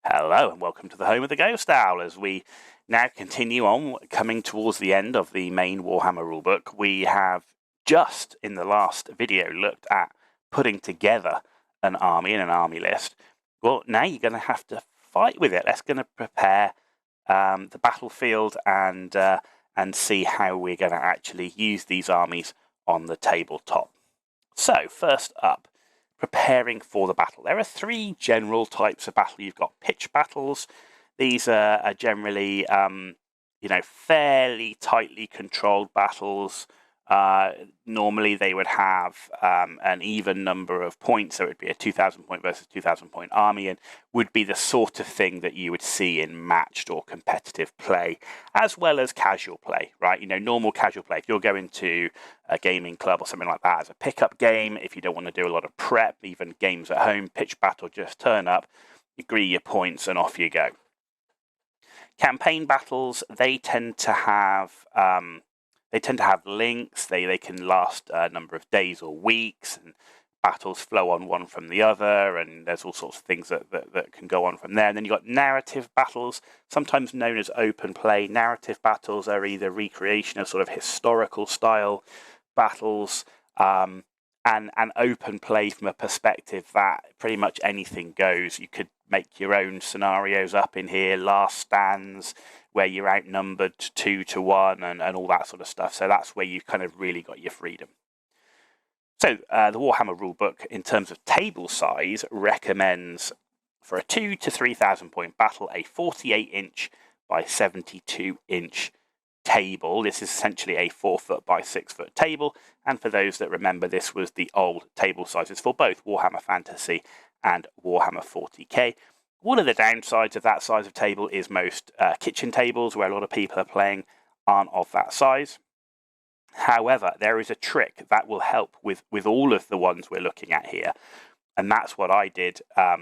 Hello and welcome to the home of the Ghost Owl. As we now continue on, coming towards the end of the main Warhammer rulebook, we have just in the last video looked at putting together an army and an army list. Well, now you're going to have to fight with it. Let's going to prepare the battlefield and see how we're going to actually use these armies on the tabletop. So first up, preparing for the battle. There are three general types of battle. You've got pitch battles. These are generally, fairly tightly controlled battles. Normally they would have an even number of points, so it would be a 2,000 point versus 2,000 point army, and would be the sort of thing that you would see in matched or competitive play, as well as casual play, right? Normal casual play. If you're going to a gaming club or something like that as a pickup game, if you don't want to do a lot of prep, even games at home, pitch battle, just turn up, agree your points, and off you go. Campaign battles, they tend to have links. They can last a number of days or weeks, and battles flow on one from the other, and there's all sorts of things that can go on from there. And then you've got narrative battles, sometimes known as open play. Narrative battles are either recreation of sort of historical style battles, and open play from a perspective that pretty much anything goes. You could make your own scenarios up in here, last stands, where you're outnumbered 2-1 and all that sort of stuff. So that's where you've kind of really got your freedom. So the Warhammer rulebook, in terms of table size, recommends for a 2,000 to 3,000 point battle a 48-inch by 72-inch table. This is essentially a 4-foot by 6-foot table. And for those that remember, this was the old table sizes for both Warhammer Fantasy and Warhammer 40k. One of the downsides of that size of table is most kitchen tables, where a lot of people are playing, aren't of that size. However, there is a trick that will help with all of the ones we're looking at here. And that's what I did at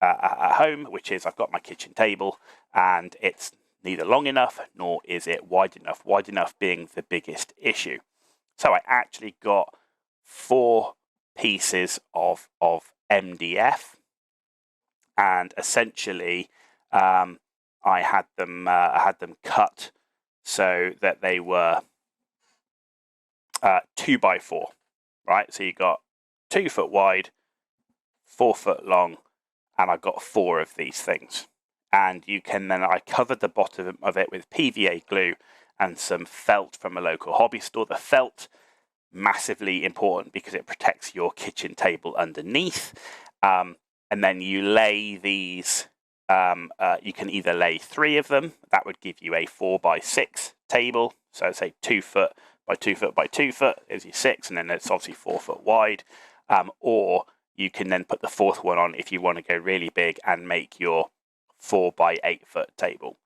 home, which is I've got my kitchen table, and it's neither long enough nor is it wide enough. Wide enough being the biggest issue. So I actually got 4 pieces of MDF, and essentially I had them cut so that they were 2x4, right? So you got 2 foot wide, 4 foot long, and I got 4 of these things. And you can then, I covered the bottom of it with PVA glue and some felt from a local hobby store. The felt, massively important because it protects your kitchen table underneath. And then you lay these, you can either lay 3 of them, that would give you a 4x6 table. So say 2 foot by 2 foot by 2 foot is your 6, and then it's obviously 4 foot wide. Or you can then put the 4th one on if you want to go really big and make your 4x8 foot table.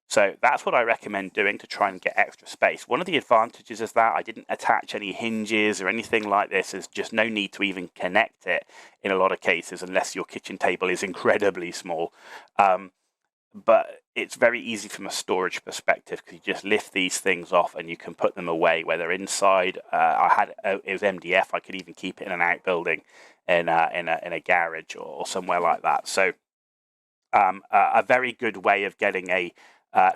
So that's what I recommend doing to try and get extra space. One of the advantages is that I didn't attach any hinges or anything like this. There's just no need to even connect it in a lot of cases unless your kitchen table is incredibly small. But it's very easy from a storage perspective because you just lift these things off and you can put them away, whether inside. It was MDF. I could even keep it in an outbuilding, in a garage or somewhere like that. So a very good way of getting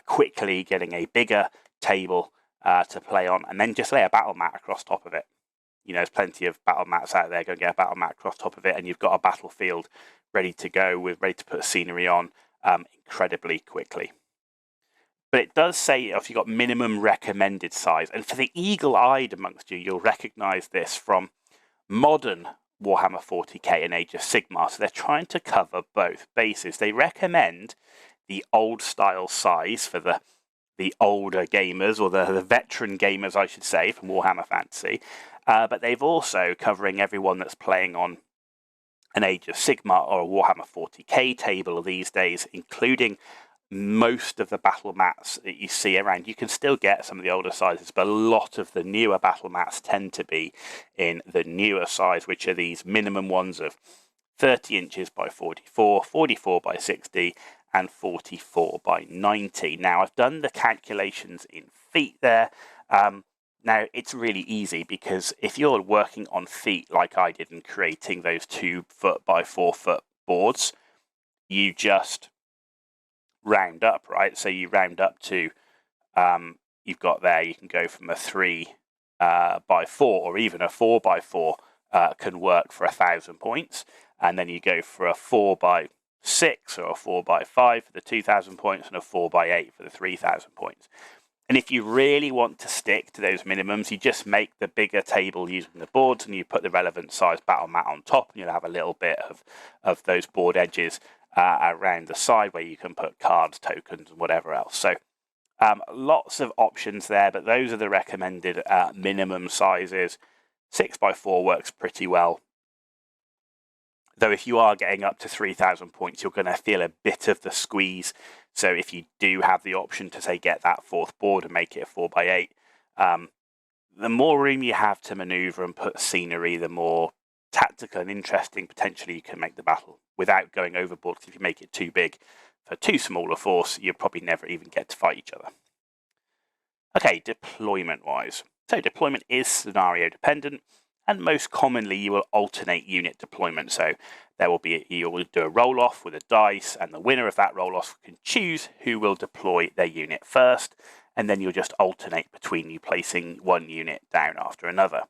quickly getting a bigger table to play on, and then just lay a battle mat across top of it. There's plenty of battle mats out there. Go get a battle mat across top of it, and you've got a battlefield ready to go, ready to put scenery on incredibly quickly. But it does say if you've got minimum recommended size, and for the eagle-eyed amongst you, you'll recognise this from modern Warhammer 40k and Age of Sigmar. So they're trying to cover both bases. They recommend the old style size for the older gamers, or the veteran gamers, I should say, from Warhammer Fantasy. But they've also covering everyone that's playing on an Age of Sigmar or a Warhammer 40k table these days, including most of the battle mats that you see around. You can still get some of the older sizes, but a lot of the newer battle mats tend to be in the newer size, which are these minimum ones of 30 inches by 44, 44 by 60, and 44 by 90. Now, I've done the calculations in feet there. Now, it's really easy because if you're working on feet like I did and creating those 2 foot by 4 foot boards, you just round up, right? So you round up to, you've got there, you can go from a 3x4 or even a 4x4 can work for 1,000 points. And then you go for a 4x6 or a 4x5 for the 2,000 points and a 4x8 for the 3,000 points. And if you really want to stick to those minimums, you just make the bigger table using the boards and you put the relevant size battle mat on top, and you'll have a little bit of those board edges around the side where you can put cards, tokens, and whatever else. So lots of options there, but those are the recommended minimum sizes. 6x4 works pretty well. Though if you are getting up to 3,000 points, you're going to feel a bit of the squeeze. So if you do have the option to, say, get that fourth board and make it a 4x8, the more room you have to maneuver and put scenery, the more tactical and interesting potentially you can make the battle without going overboard. Because if you make it too big for too small a force, you'll probably never even get to fight each other. Okay, deployment-wise. So deployment is scenario dependent. And most commonly, you will alternate unit deployment. So there will be you will do a roll-off with a dice, and the winner of that roll-off can choose who will deploy their unit first, and then you'll just alternate between you placing one unit down after another.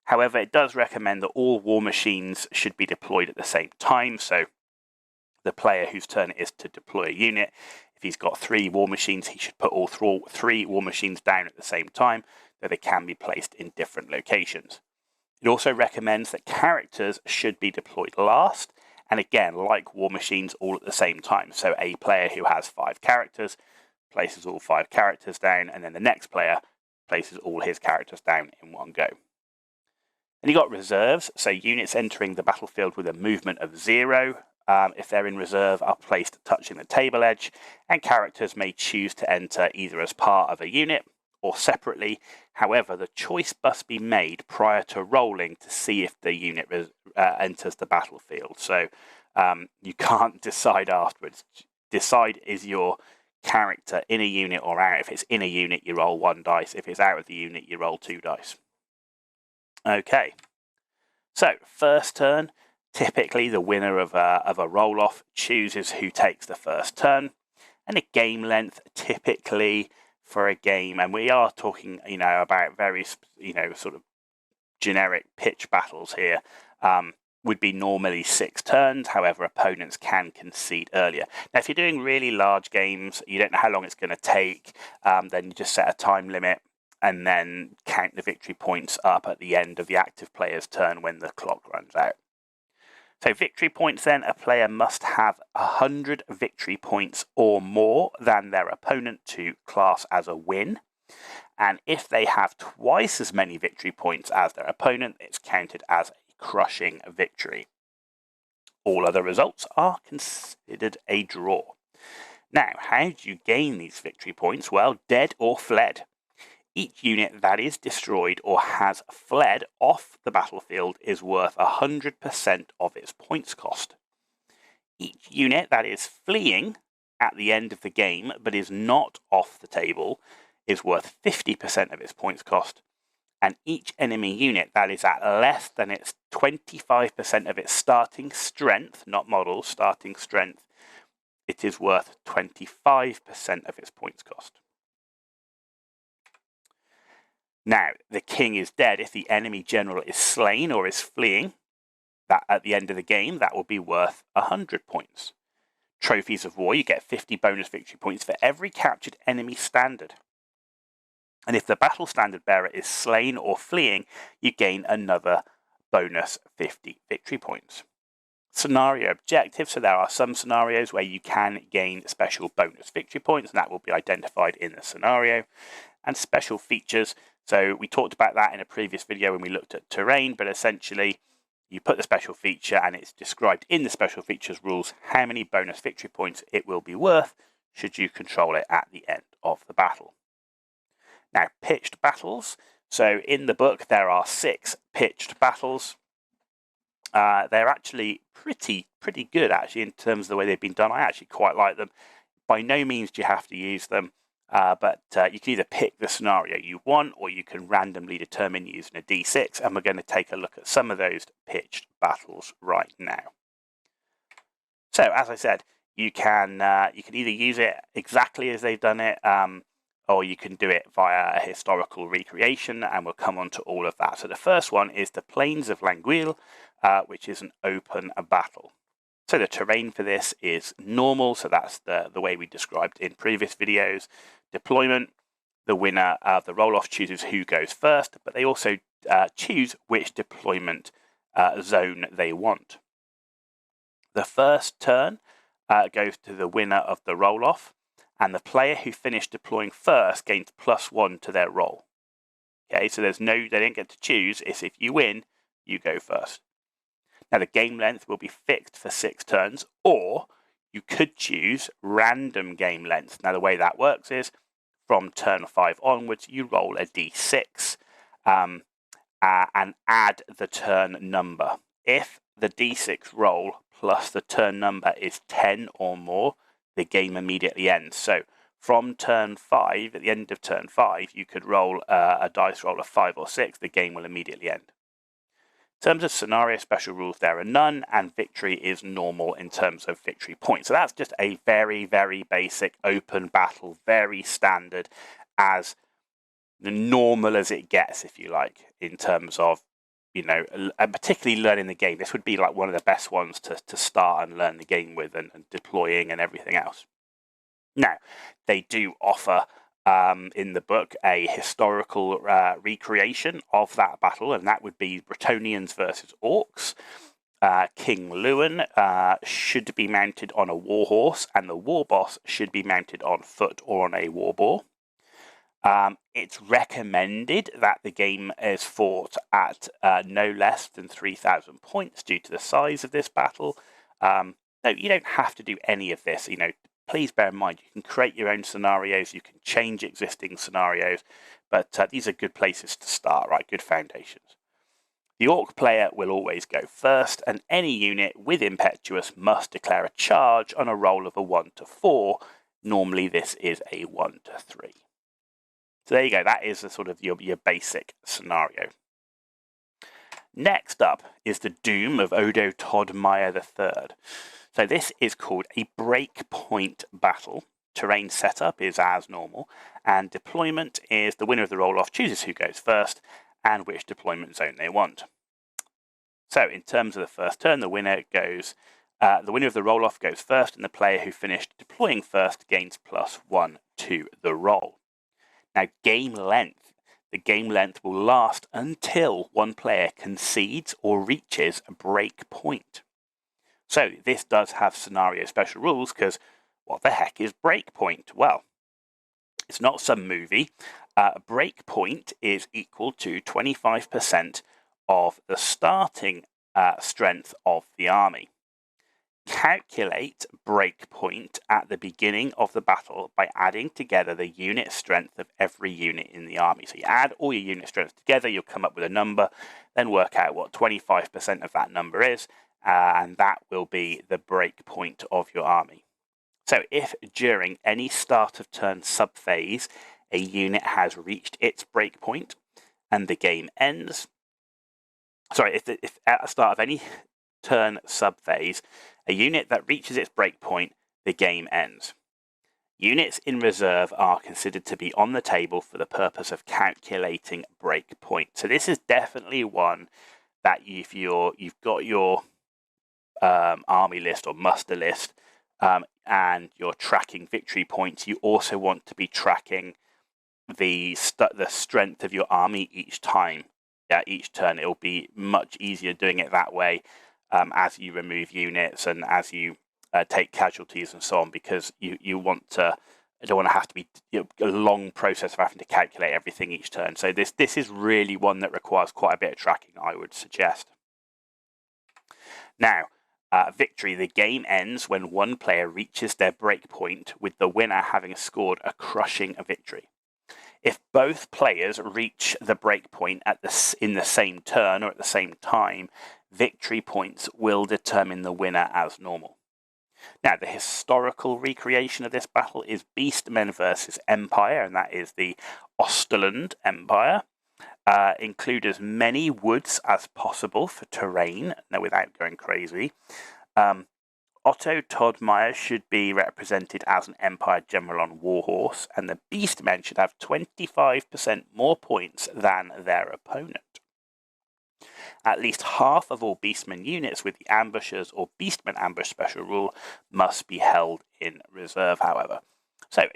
However, it does recommend that all war machines should be deployed at the same time. So the player whose turn it is to deploy a unit, if he's got 3 war machines, he should put all 3 war machines down at the same time, though they can be placed in different locations. It also recommends that characters should be deployed last, and again, like war machines, all at the same time. So a player who has 5 characters places all 5 characters down, and then the next player places all his characters down in one go. And you've got reserves, so units entering the battlefield with a movement of 0, if they're in reserve, are placed touching the table edge, and characters may choose to enter either as part of a unit or separately. However, the choice must be made prior to rolling to see if the unit enters the battlefield. So you can't decide afterwards. Decide, is your character in a unit or out? If it's in a unit, you roll 1 dice. If it's out of the unit, you roll 2 dice. Okay, so first turn, typically the winner of a roll-off chooses who takes the first turn. And a game length, typically for a game, and we are talking, about very, sort of generic pitch battles here, would be normally 6 turns. However, opponents can concede earlier. Now, if you're doing really large games, you don't know how long it's going to take, then you just set a time limit and then count the victory points up at the end of the active player's turn when the clock runs out. So victory points then, a player must have 100 victory points or more than their opponent to class as a win. And if they have twice as many victory points as their opponent, it's counted as a crushing victory. All other results are considered a draw. Now, how do you gain these victory points? Well, dead or fled. Each unit that is destroyed or has fled off the battlefield is worth 100% of its points cost. Each unit that is fleeing at the end of the game but is not off the table is worth 50% of its points cost. And each enemy unit that is at less than its 25% of its starting strength, not model, starting strength, it is worth 25% of its points cost. Now, the king is dead. If the enemy general is slain or is fleeing, that at the end of the game, that will be worth 100 points. Trophies of war, you get 50 bonus victory points for every captured enemy standard. And if the battle standard bearer is slain or fleeing, you gain another bonus 50 victory points. Scenario objectives, so there are some scenarios where you can gain special bonus victory points, and that will be identified in the scenario. And special features, so we talked about that in a previous video when we looked at terrain, but essentially you put the special feature and it's described in the special features rules how many bonus victory points it will be worth should you control it at the end of the battle. Now, pitched battles. So in the book, there are 6 pitched battles. They're actually pretty good, actually, in terms of the way they've been done. I actually quite like them. By no means do you have to use them, but you can either pick the scenario you want, or you can randomly determine using a D6, and we're going to take a look at some of those pitched battles right now. So, as I said, you can either use it exactly as they've done it, or you can do it via a historical recreation, and we'll come on to all of that. So the first one is the Plains of Languille, which is an open battle. So the terrain for this is normal, so that's the way we described in previous videos. Deployment, the winner of the roll-off chooses who goes first, but they also choose which deployment zone they want. The first turn goes to the winner of the roll-off, and the player who finished deploying first gains +1 to their roll. Okay, so they don't get to choose. It's if you win, you go first. Now the game length will be fixed for 6 turns, or you could choose random game length. Now the way that works is from turn 5 onwards, you roll a d6 and add the turn number. If the d6 roll plus the turn number is 10 or more, the game immediately ends. So from turn 5, at the end of turn 5, you could roll a dice roll of 5 or 6, the game will immediately end. In terms of scenario special rules, there are none, and victory is normal in terms of victory points. So that's just a very, very basic open battle, very standard, as normal as it gets, if you like, in terms of, particularly learning the game. This would be like one of the best ones to start and learn the game with, and deploying and everything else. Now, they do offer in the book a historical recreation of that battle, and that would be Bretonnians versus Orcs. King Lewin should be mounted on a war horse, and the war boss should be mounted on foot or on a war boar. It's recommended that the game is fought at no less than 3,000 points due to the size of this battle. No, you don't have to do any of this. Please bear in mind, you can create your own scenarios, you can change existing scenarios, but these are good places to start, right? Good foundations. The Orc player will always go first, and any unit with Impetuous must declare a charge on a roll of a 1 to 4. Normally this is a 1 to 3. So there you go, that is the sort of your basic scenario. Next up is the Doom of Odo Todd Meyer III. So this is called a breakpoint battle. Terrain setup is as normal, and deployment is the winner of the roll-off chooses who goes first and which deployment zone they want. So in terms of the first turn, the winner of the roll-off goes first, and the player who finished deploying first gains +1 to the roll. Now, game length. The game length will last until one player concedes or reaches a break point. So this does have scenario special rules, because what the heck is breakpoint? Well, it's not some movie. Breakpoint is equal to 25% of the starting strength of the army. Calculate breakpoint at the beginning of the battle by adding together the unit strength of every unit in the army. So you add all your unit strengths together, you'll come up with a number, then work out what 25% of that number is, and that will be the break point of your army. So if during any start of turn subphase a unit has reached its break point and the game ends, if at the start of any turn subphase a unit that reaches its break point, the game ends. Units in reserve are considered to be on the table for the purpose of calculating break point. So this is definitely one that if you've got your army list or muster list, and you're tracking victory points, you also want to be tracking the strength of your army each time. Each turn. It'll be much easier doing it that way, as you remove units and as you take casualties and so on, because you don't want to have to be a long process of having to calculate everything each turn. So this is really one that requires quite a bit of tracking, I would suggest. Now, victory. The game ends when one player reaches their break point, with the winner having scored a crushing victory. If both players reach the break point in the same turn or at the same time, victory points will determine the winner as normal. Now, the historical recreation of this battle is Beastmen versus Empire, and that is the Osterland Empire. Include as many woods as possible for terrain, now without going crazy. Otto Todmeier should be represented as an Empire General on Warhorse, and the Beastmen should have 25% more points than their opponent. At least half of all Beastmen units with the Ambushers or Beastmen Ambush special rule must be held in reserve, however. So,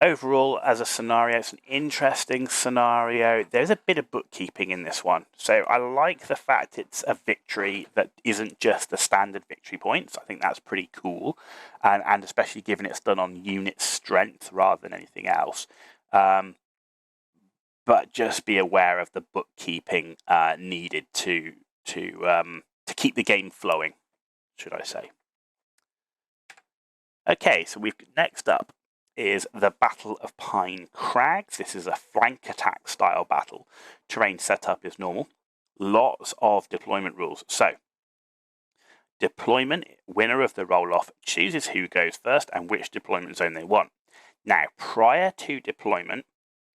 overall, as a scenario, it's an interesting scenario. There's a bit of bookkeeping in this one. So I like the fact it's a victory that isn't just the standard victory points. I think that's pretty cool. And especially given it's done on unit strength rather than anything else. But just be aware of the bookkeeping needed to keep the game flowing, should I say. Okay, so next up is the Battle of Pine Crags. This is a flank attack style battle. Terrain setup is normal. Lots of deployment rules. So, deployment, winner of the roll-off, chooses who goes first and which deployment zone they want. Now, prior to deployment,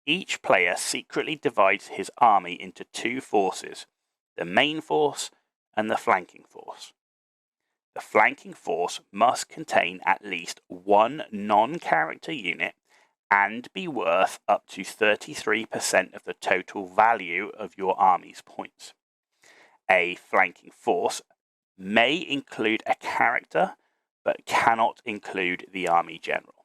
each player secretly divides his army into two forces, the main force and the flanking force. The flanking force must contain at least one non-character unit and be worth up to 33% of the total value of your army's points. A flanking force may include a character, but cannot include the army general.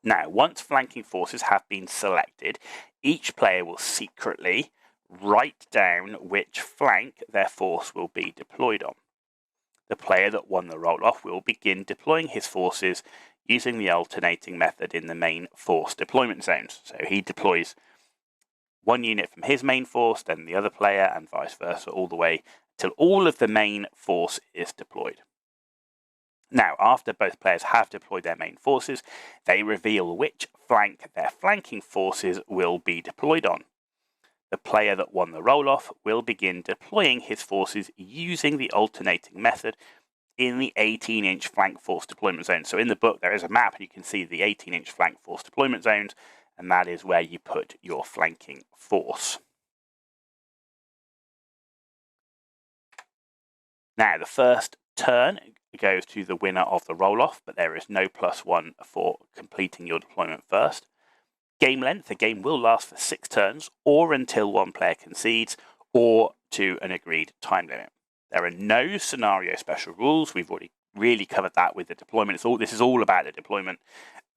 Now, once flanking forces have been selected, each player will secretly write down which flank their force will be deployed on. The player that won the roll-off will begin deploying his forces using the alternating method in the main force deployment zones. So he deploys one unit from his main force, then the other player, and vice versa, all the way till all of the main force is deployed. Now, after both players have deployed their main forces, they reveal which flank their flanking forces will be deployed on. The player that won the roll-off will begin deploying his forces using the alternating method in the 18-inch flank force deployment zone. So in the book, there is a map, and you can see the 18-inch flank force deployment zones, and that is where you put your flanking force. Now, the first turn goes to the winner of the roll-off, but there is no +1 for completing your deployment first. Game length, the game will last for 6 turns, or until one player concedes, or to an agreed time limit. There are no scenario special rules. We've already really covered that with the deployment. This is all about the deployment.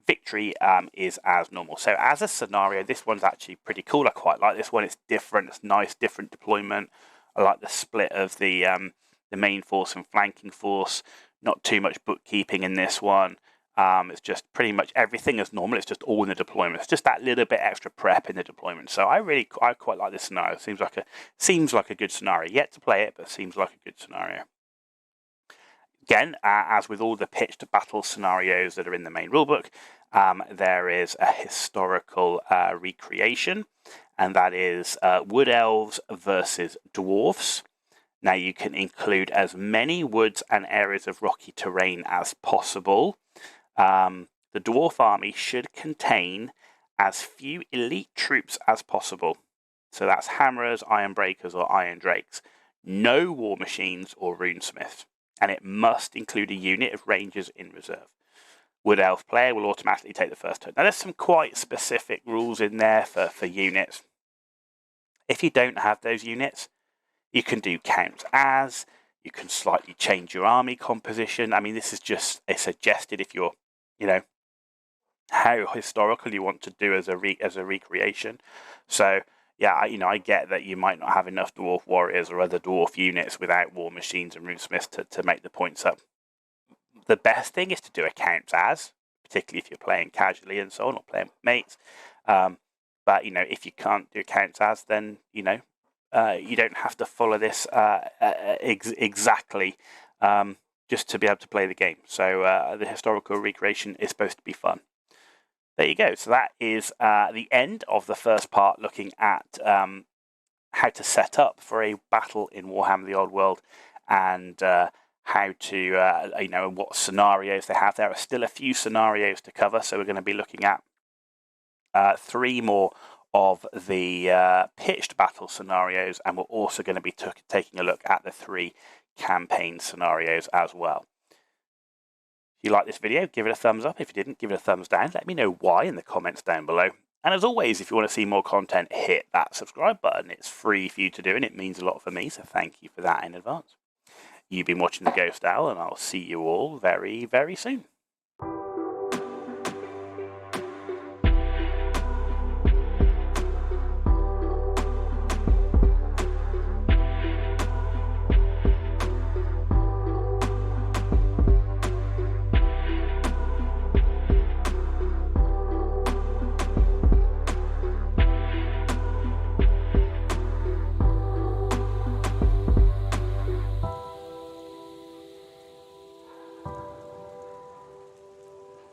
Victory is as normal. So as a scenario, this one's actually pretty cool. I quite like this one. It's different. It's nice, different deployment. I like the split of the main force and flanking force. Not too much bookkeeping in this one. It's just pretty much everything as normal. It's just all in the deployment. It's just that little bit extra prep in the deployment. So I quite like this scenario. It seems like a good scenario. Yet to play it, but seems like a good scenario. Again, as with all the pitched battle scenarios that are in the main rulebook, there is a historical recreation, and that is wood elves versus dwarves. Now, you can include as many woods and areas of rocky terrain as possible. The dwarf army should contain as few elite troops as possible. So that's hammerers, iron breakers, or iron drakes. No war machines or runesmiths. And it must include a unit of rangers in reserve. Wood elf player will automatically take the first turn. Now, there's some quite specific rules in there for units. If you don't have those units, you can do count as, you can slightly change your army composition. I mean, this is just a suggested if you're, how historical you want to do as a recreation. So, yeah, I get that you might not have enough dwarf warriors or other dwarf units without war machines and runesmiths to make the points up. The best thing is to do a count as, particularly if you're playing casually and so on, or playing with mates. But, if you can't do counts as, then, you don't have to follow this exactly just to be able to play the game. So the historical recreation is supposed to be fun. There you go. So that is the end of the first part, looking at how to set up for a battle in Warhammer The Old World, and how to, what scenarios they have. There are still a few scenarios to cover, so we're going to be looking at 3 more of the pitched battle scenarios, and we're also going to be taking a look at the 3 campaign scenarios as well. If you like this video, give it a thumbs up. If you didn't, give it a thumbs down. Let me know why in the comments down below. And as always, if you want to see more content, hit that subscribe button. It's free for you to do, and it means a lot for me, so thank you for that in advance. You've been watching The Ghost Owl, and I'll see you all very, very soon.